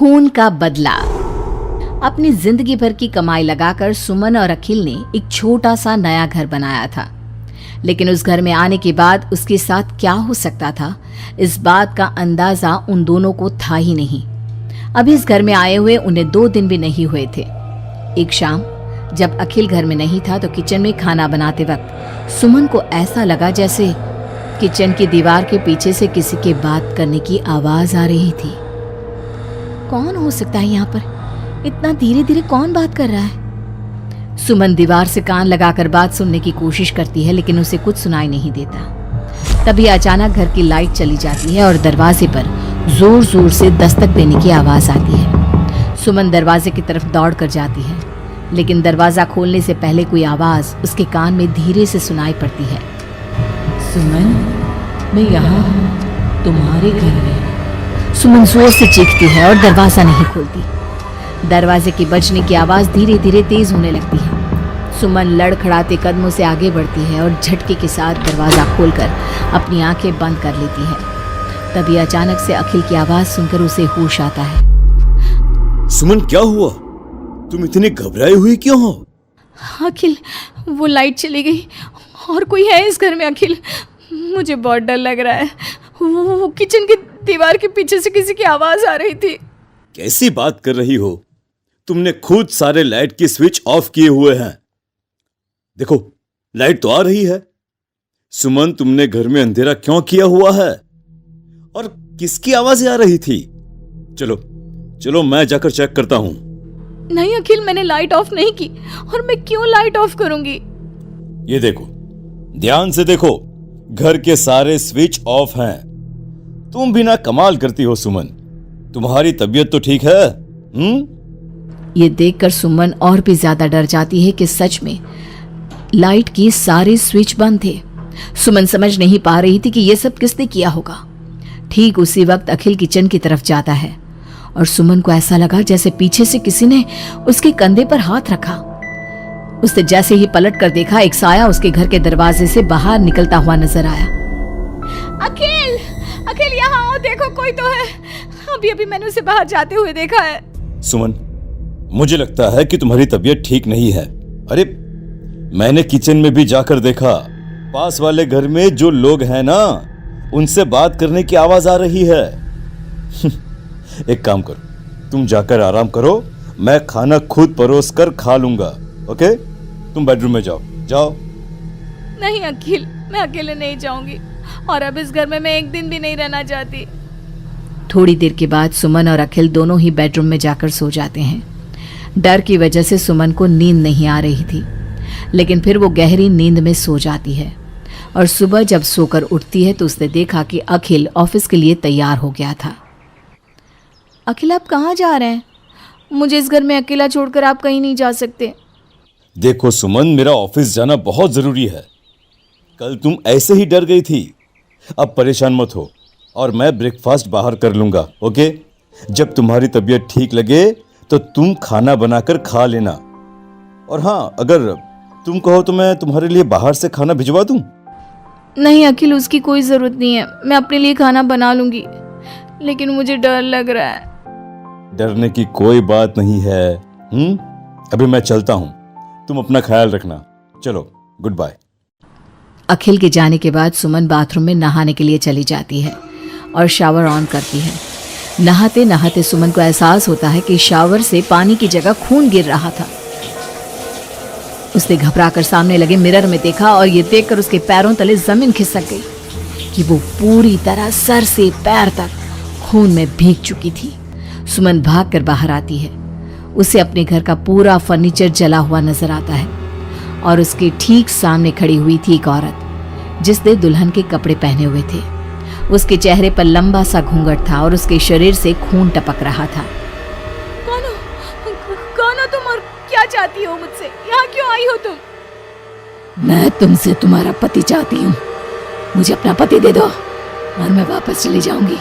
खून का बदला। अपनी जिंदगी भर की कमाई लगाकर सुमन और अखिल ने एक छोटा सा नया घर बनाया था, लेकिन उस घर में आने के बाद उसके साथ क्या हो सकता था, इस बात का अंदाजा उन दोनों को था ही नहीं। अभी इस घर में आए हुए उन्हें 2 दिन भी नहीं हुए थे। एक शाम जब अखिल घर में नहीं था तो किचन में खाना बनाते वक्त सुमन को ऐसा लगा जैसे किचन की दीवार के पीछे से किसी के बात करने की आवाज आ रही थी। कौन हो सकता है यहाँ पर? इतना धीरे धीरे कौन बात कर रहा है? सुमन दीवार से कान लगाकर बात सुनने की कोशिश करती है, लेकिन उसे कुछ सुनाई नहीं देता। तभी अचानक घर की लाइट चली जाती है और दरवाजे पर जोर जोर से दस्तक देने की आवाज आती है। सुमन दरवाजे की तरफ दौड़ कर जाती है, लेकिन दरवाजा खोलने से पहले कोई आवाज उसके कान में धीरे से सुनाई पड़ती है। सुमन, मैं यहाँ हूँ, तुम्हारे घर में। सुमन जोर से चीखती है और दरवाजा नहीं खोलती। दरवाजे की बजने की आवाज धीरे धीरे तेज होने लगती है। सुमन लड़खड़ाते कदमों से आगे बढ़ती है और झटके के साथ दरवाजा खोलकर अपनी आंखें बंद कर लेती है। तभी अचानक से अखिल की आवाज सुनकर उसे होश आता है। सुमन, क्या हुआ? तुम इतनी घबराई हुई क्यों हो? अखिल, वो लाइट चली गई और कोई है इस घर में। अखिल, मुझे बहुत डर लग रहा है। वो किचन की दीवार के पीछे से किसी की आवाज आ रही थी। कैसी बात कर रही हो? तुमने खुद सारे लाइट की स्विच ऑफ किए हुए हैं। देखो, लाइट तो आ रही है। सुमन, तुमने घर में अंधेरा क्यों किया हुआ है? और किसकी आवाजें आ रही थी? चलो चलो, मैं जाकर चेक करता हूं। नहीं अखिल, मैंने लाइट ऑफ नहीं की। और मैं क्यों लाइट ऑफ करूंगी? ये देखो, ध्यान से देखो, घर के सारे स्विच ऑफ हैं। तुम भी ना कमाल करती हो सुमन। तुम्हारी तबीयत तो ठीक है? ये देखकर सुमन और भी ज्यादा डर जाती है कि सच में लाइट की सारे स्विच बंद थे। सुमन समझ नहीं पा रही थी कि ये सब किसने किया होगा। ठीक उसी वक्त अखिल किचन की तरफ जाता है और सुमन को ऐसा लगा जैसे पीछे से किसी ने उसके कंधे पर हाथ रखा। उसने जैसे ही पलट कर देखा, एक साया उसके घर के दरवाजे से बाहर निकलता हुआ नजर आया। अखिल, अखिल यहाँ आओ, देखो कोई तो है। अभी अभी मैंने उसे बाहर जाते हुए देखा है। सुमन, मुझे लगता है कि तुम्हारी तबीयत ठीक नहीं है। अरे, मैंने किचन में भी जाकर देखा। पास वाले घर में जो लोग हैं ना, उनसे बात करने की आवाज आ रही है। एक काम करो, तुम जाकर आराम करो, मैं खाना खुद परोस कर खा लूंगा। ओके? तुम बेडरूम में जाओ। जाओ। नहीं अखिल, मैं अकेले नहीं जाऊंगी और अब इस घर में मैं एक दिन भी नहीं रहना चाहती। थोड़ी देर के बाद सुमन और अखिल दोनों ही बेडरूम में जाकर सो जाते हैं। डर की वजह से सुमन को नींद नहीं आ रही थी, लेकिन फिर वो गहरी नींद में सो जाती है और सुबह जब सोकर उठती है तो उसने देखा कि अखिल ऑफिस के लिए तैयार हो गया था। अखिल, आप कहाँ जा रहे हैं? मुझे इस घर में अकेला छोड़कर आप कहीं नहीं जा सकते। देखो सुमन, मेरा ऑफिस जाना बहुत जरूरी है। कल तुम ऐसे ही डर गई थी। अब परेशान मत हो और मैं ब्रेकफास्ट बाहर कर लूंगा। ओके? जब तुम्हारी तबीयत ठीक लगे तो तुम खाना बनाकर खा लेना। और हाँ, अगर तुम कहो तो मैं तुम्हारे लिए बाहर से खाना भिजवा दूं। नहीं अखिल, उसकी कोई जरूरत नहीं है। मैं अपने लिए खाना बना लूंगी, लेकिन मुझे डर लग रहा है। डरने की कोई बात नहीं है। अभी मैं चलता हूं, तुम अपना ख्याल रखना। चलो, गुड बाय। अखिल के जाने के बाद सुमन बाथरूम में नहाने के लिए चली जाती है और शावर ऑन करती है। नहाते नहाते सुमन को एहसास होता है कि शावर से पानी की जगह खून गिर रहा था। उसने घबराकर सामने लगे मिरर में देखा और ये देखकर उसके पैरों तले जमीन खिसक गई कि वो पूरी तरह सर से पैर तक खून में भीग चुकी थी। सुमन भागकर बाहर आती है। उसे अपने घर का पूरा फर्नीचर जला हुआ नजर आता है और उसके ठीक सामने खड़ी हुई थी एक औरत जिसने दुल्हन के कपड़े पहने हुए थे। उसके चेहरे पर लंबा सा घूंघट था और उसके शरीर से खून टपक रहा था। कौन हो तुम और क्या चाहती हो मुझसे? यहाँ क्यों आई हो तुम? मैं तुमसे तुम्हारा पति चाहती हूँ। मुझे अपना पति दे दो और मैं वापस चली जाऊंगी।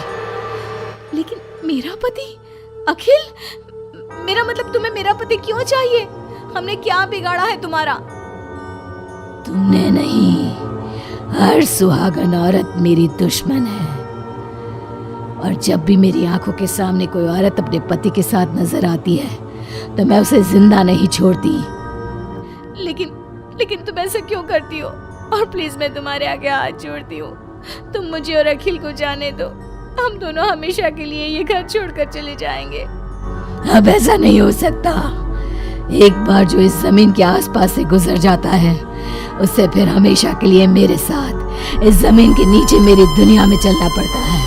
लेकिन मेरा पति? अखिल, मेरा मतलब तुम्हें मेरा पति क्यों चाहिए? हमने क्या बिगाड़ा है तुम्हारा? तुमने नहीं, हर सुहागन औरत मेरी दुश्मन है। और जब भी मेरी आंखों के सामने कोई औरत अपने पति के साथ नजर आती है तो मैं उसे जिंदा नहीं छोड़ती। लेकिन तुम ऐसा क्यों करती हो? और प्लीज मैं तुम्हारे आगे हाथ जोड़ती हूँ, तुम मुझे और अखिल को जाने दो। हम दोनों हमेशा के लिए ये घर छोड़कर चले जाएंगे। अब ऐसा नहीं हो सकता। एक बार जो इस जमीन के आसपास से गुजर जाता है उससे फिर हमेशा के लिए मेरे साथ इस जमीन के नीचे मेरी दुनिया में चलना पड़ता है।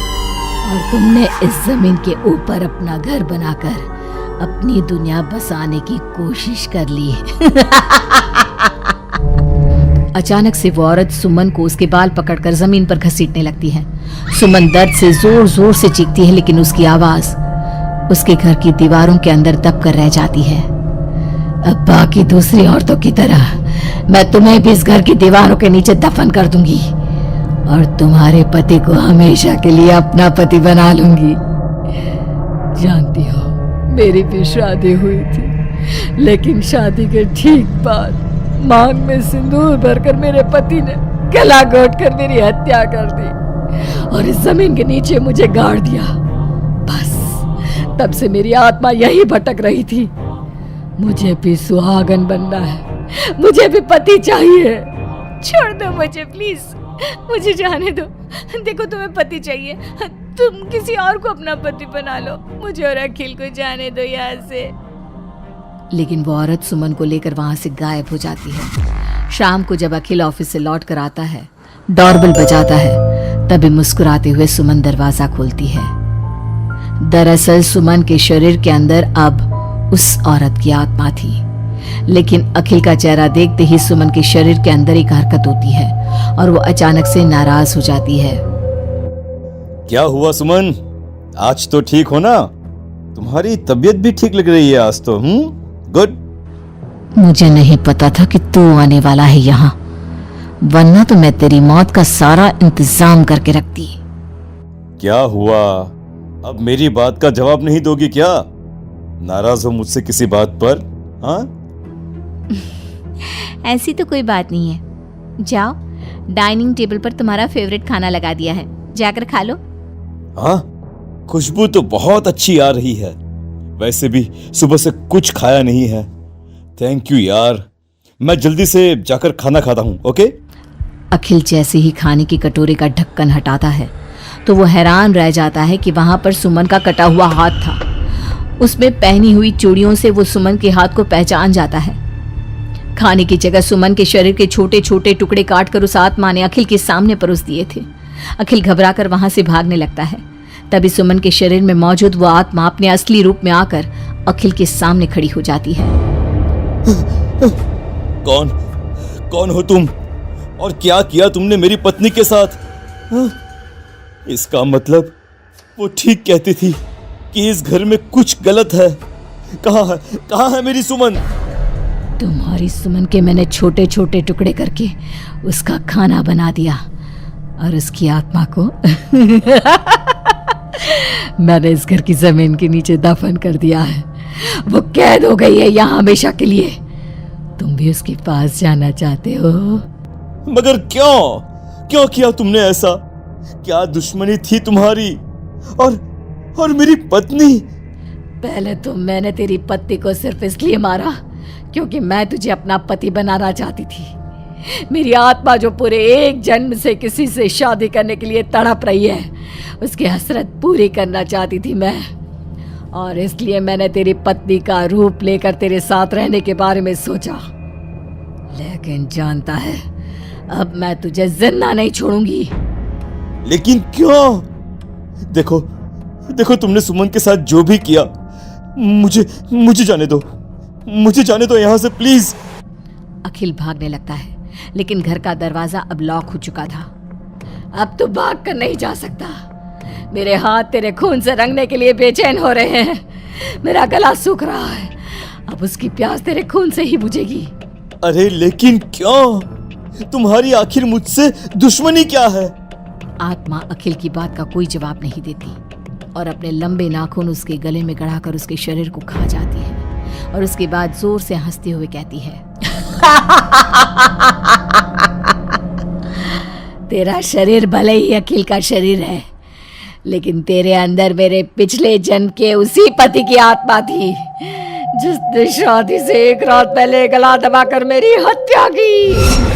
और तुमने इस जमीन के ऊपर अपना घर बनाकर अपनी दुनिया बसाने की कोशिश कर ली। अचानक से वो औरत सुमन को उसके बाल पकड़कर जमीन पर घसीटने लगती है। सुमन दर्द से जोर जोर से चीखती है, लेकिन उसकी आवाज उसके घर की दीवारों के अंदर दब कर रह जाती है। अब बाकी दूसरी औरतों की तरह मैं तुम्हें भी इस घर की दीवारों के नीचे दफन कर दूंगी और तुम्हारे पति को हमेशा के लिए अपना पति बना लूंगी। जानती हो, मेरी भी शादी हुई थी, लेकिन शादी के ठीक बाद मांग में सिंदूर भरकर मेरे पति ने गला घोट कर मेरी हत्या कर दी और इस जमीन के नीचे मुझे गाड़ दिया। बस तब से मेरी आत्मा यही भटक रही थी। मुझे भी सुहागन बनना है, मुझे भी पति चाहिए। छोड़ दो मुझे प्लीज, मुझे जाने दो। देखो तुम्हें पति चाहिए, तुम किसी और को अपना पति बना लो। मुझे और अखिल को जाने दो यहाँ से। लेकिन वो औरत सुमन को लेकर वहां से गायब हो जाती है। शाम को जब अखिल ऑफिस से लौट कर आता है, डोरबेल बजाता है, तभी मुस्कुराते हुए सुमन दरवाजा खोलती है। दरअसल सुमन के शरीर के अंदर अब उस औरत की आत्मा थी, लेकिन अखिल का चेहरा देखते ही सुमन के शरीर के अंदर एक हरकत होती है और वो अचानक से नाराज हो जाती है। क्या हुआ सुमन? आज तो ठीक हो ना? तुम्हारी तबीयत भी ठीक लग रही है आज तो। गुड। मुझे नहीं पता था कि तू आने वाला है यहाँ, वरना तो मैं तेरी मौत का सारा इंतजाम करके रखती। क्या हुआ? अब मेरी बात का जवाब नहीं दोगी क्या? नाराज हो मुझसे किसी बात पर? हाँ? ऐसी तो कोई बात नहीं है। जाओ, डाइनिंग टेबल पर तुम्हारा फेवरेट खाना लगा दिया है, जाकर खा लो। हाँ, खुशबू तो बहुत अच्छी आ रही है। वैसे भी सुबह से कुछ खाया नहीं है। थैंक यू यार, मैं जल्दी से जाकर खाना खाता हूँ। ओके? अखिल जैसे ही खाने की कटोरे का ढक्कन हटाता है तो वो हैरान रह जाता है कि वहां पर सुमन का कटा हुआ हाथ था। उसमें पहनी हुई चूड़ियों से वो सुमन के हाथ को पहचान जाता है। खाने की जगह सुमन के शरीर के छोटे छोटे टुकड़े काटकर उस आत्मा ने अखिल के सामने परोस दिए थे। अखिल घबराकर वहां से भागने लगता है। तभी सुमन के शरीर में मौजूद वो आत्मा अपने असली रूप में आकर अखिल के सामने खड़ी हो जाती है। कौन हो तुम? और क्या किया तुमने मेरी पत्नी के साथ? इसका मतलब वो ठीक कहती थी कि इस घर में कुछ गलत है। कहाँ है मेरी सुमन? तुम्हारी सुमन के मैंने छोटे छोटे टुकड़े करके उसका खाना बना दिया और उसकी आत्मा को मैंने इस घर की जमीन के नीचे दफन कर दिया है। वो कैद हो गई है यहाँ हमेशा के लिए। तुम भी उसके पास जाना चाहते हो? मगर क्यों किया तुमने ऐसा? क्या दुश्मनी थी तुम्हारी और मेरी पत्नी? पहले तो मैंने तेरी पत्नी को सिर्फ इसलिए मारा क्योंकि मैं तुझे अपना पति बनाना चाहती थी। मेरी आत्मा जो पूरे एक जन्म से किसी से शादी करने के लिए तड़प रही है, उसकी हसरत पूरी करना चाहती थी मैं। और इसलिए मैंने तेरी पत्नी का रूप लेकर तेरे साथ रहने के बारे में सोचा। लेकिन जानता है, अब मैं तुझे जिंदा नहीं छोड़ूंगी। लेकिन क्यों? देखो तुमने सुमन के साथ जो भी किया, मुझे जाने दो यहाँ से प्लीज। अखिल भागने लगता है, लेकिन घर का दरवाजा अब लॉक हो चुका था। अब तो भाग कर नहीं जा सकता। मेरे हाथ तेरे खून से रंगने के लिए बेचैन हो रहे हैं। मेरा गला सूख रहा है, अब उसकी प्यास तेरे खून से ही बुझेगी। अरे लेकिन क्यों? तुम्हारी आखिर मुझसे दुश्मनी क्या है? आत्मा अखिल की बात का कोई जवाब नहीं देती और अपने लंबे नाखून उसके गले में गड़ाकर उसके शरीर को खा जाती है और उसके बाद जोर से हंसते हुए कहती है, तेरा शरीर भले ही अखिल का शरीर है, लेकिन तेरे अंदर मेरे पिछले जन्म के उसी पति की आत्मा थी जिसने शादी से एक रात पहले गला दबाकर मेरी हत्या की।